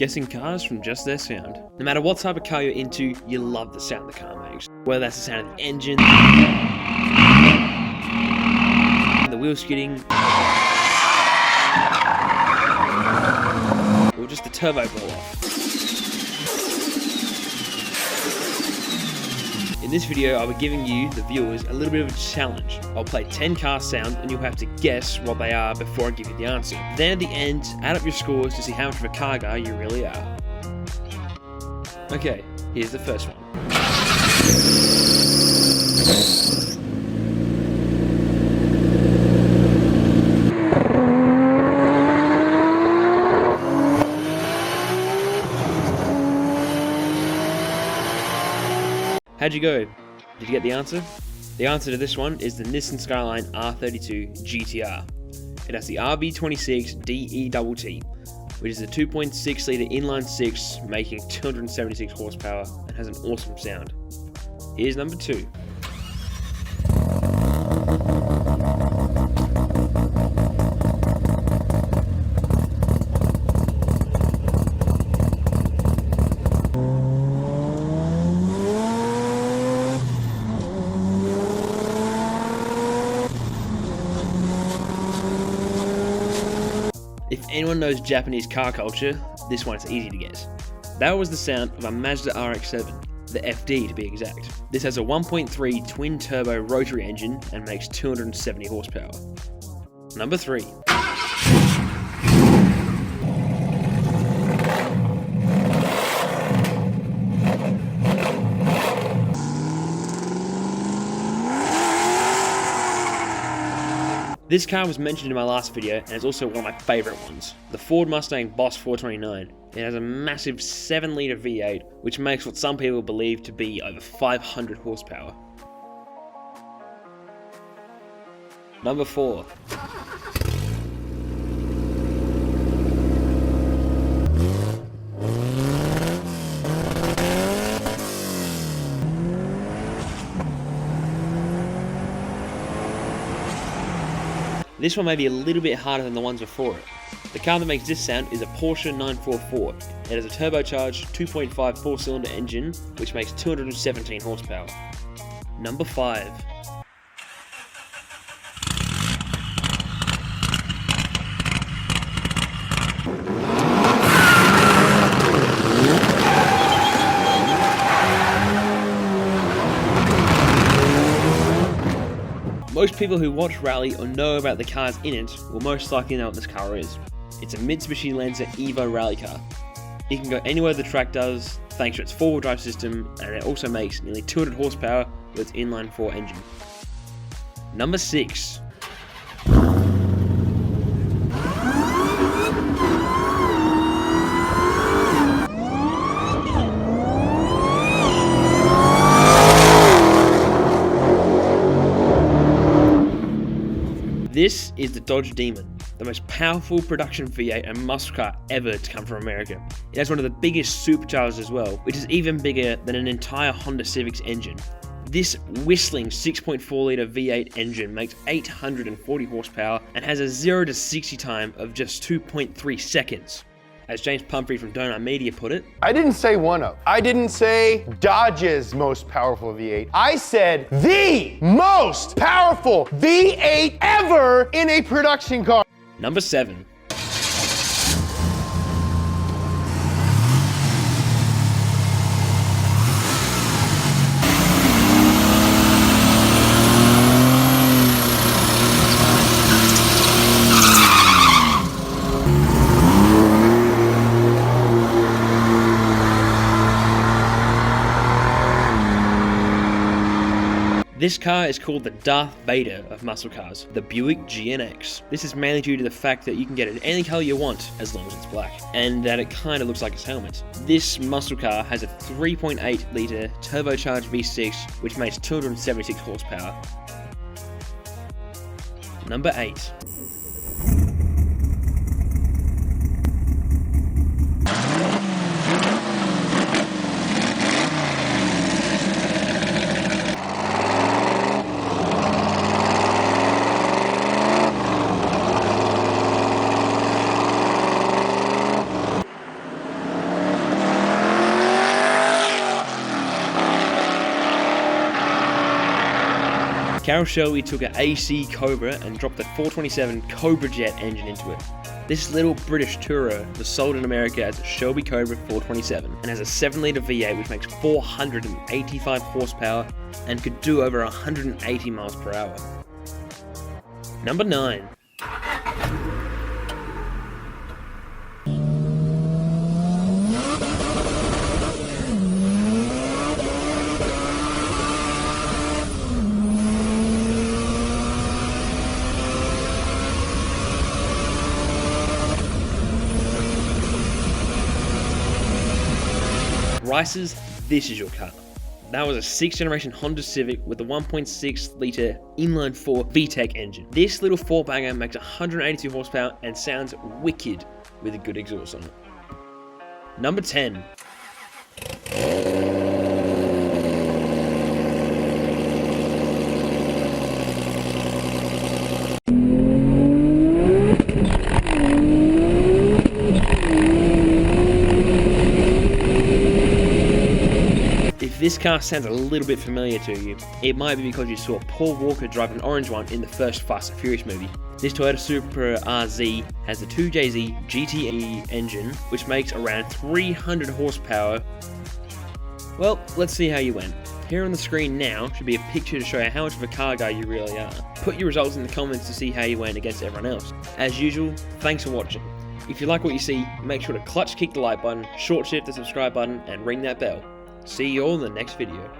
guessing cars from just their sound. No matter what type of car you're into, you love the sound the car makes. Whether that's the sound of the engine, the wheel skidding, or just the turbo blow off. In this video, I'll be giving you, the viewers, a little bit of a challenge. I'll play 10 car sounds and you'll have to guess what they are before I give you the answer. Then at the end, add up your scores to see how much of a car guy you really are. Okay, here's the first one. How'd you go? Did you get the answer? The answer to this one is the Nissan Skyline R32 GTR. It has the RB26 DETT, which is a 2.6 litre inline 6 making 276 horsepower and has an awesome sound. Here's number 2. If anyone knows Japanese car culture, this one's easy to guess. That was the sound of a Mazda RX7, the FD to be exact. This has a 1.3 twin-turbo rotary engine and makes 270 horsepower. Number 3. This car was mentioned in my last video and is also one of my favourite ones, the Ford Mustang Boss 429. It has a massive 7 litre V8 which makes what some people believe to be over 500 horsepower. Number 4. This one may be a little bit harder than the ones before it. The car that makes this sound is a Porsche 944. It has a turbocharged 2.5 4-cylinder engine which makes 217 horsepower. Number 5. Most people who watch rally or know about the cars in it will most likely know what this car is. It's a Mitsubishi Lancer Evo rally car. It can go anywhere the track does thanks to its 4-wheel drive system, and it also makes nearly 200 horsepower with its inline 4 engine. Number 6. This is the Dodge Demon, the most powerful production V8 and muscle car ever to come from America. It has one of the biggest superchargers as well, which is even bigger than an entire Honda Civic's engine. This whistling 6.4 litre V8 engine makes 840 horsepower and has a 0 to 60 time of just 2.3 seconds. As James Pumphrey from Donut Media put it, I didn't say one of. I didn't say Dodge's most powerful V8. I said the most powerful V8 ever in a production car. Number 7. This car is called the Darth Vader of muscle cars, the Buick GNX. This is mainly due to the fact that you can get it in any color you want as long as it's black, and that it kind of looks like its helmet. This muscle car has a 3.8 litre turbocharged V6 which makes 276 horsepower. Number 8. Carroll Shelby took an AC Cobra and dropped the 427 Cobra Jet engine into it. This little British tourer was sold in America as a Shelby Cobra 427 and has a 7-litre V8 which makes 485 horsepower and could do over 180 miles per hour. Number 9. Rices, this is your car. That was a 6th generation Honda Civic with a 1.6 litre inline-4 VTEC engine. This little 4-banger makes 182 horsepower and sounds wicked with a good exhaust on it. Number 10. If this car sounds a little bit familiar to you, it might be because you saw Paul Walker drive an orange one in the first Fast and Furious movie. This Toyota Supra RZ has the 2JZ GTE engine, which makes around 300 horsepower. Well, let's see how you went. Here on the screen now should be a picture to show you how much of a car guy you really are. Put your results in the comments to see how you went against everyone else. As usual, thanks for watching. If you like what you see, make sure to clutch kick the like button, short shift the subscribe button, and ring that bell. See you all in the next video.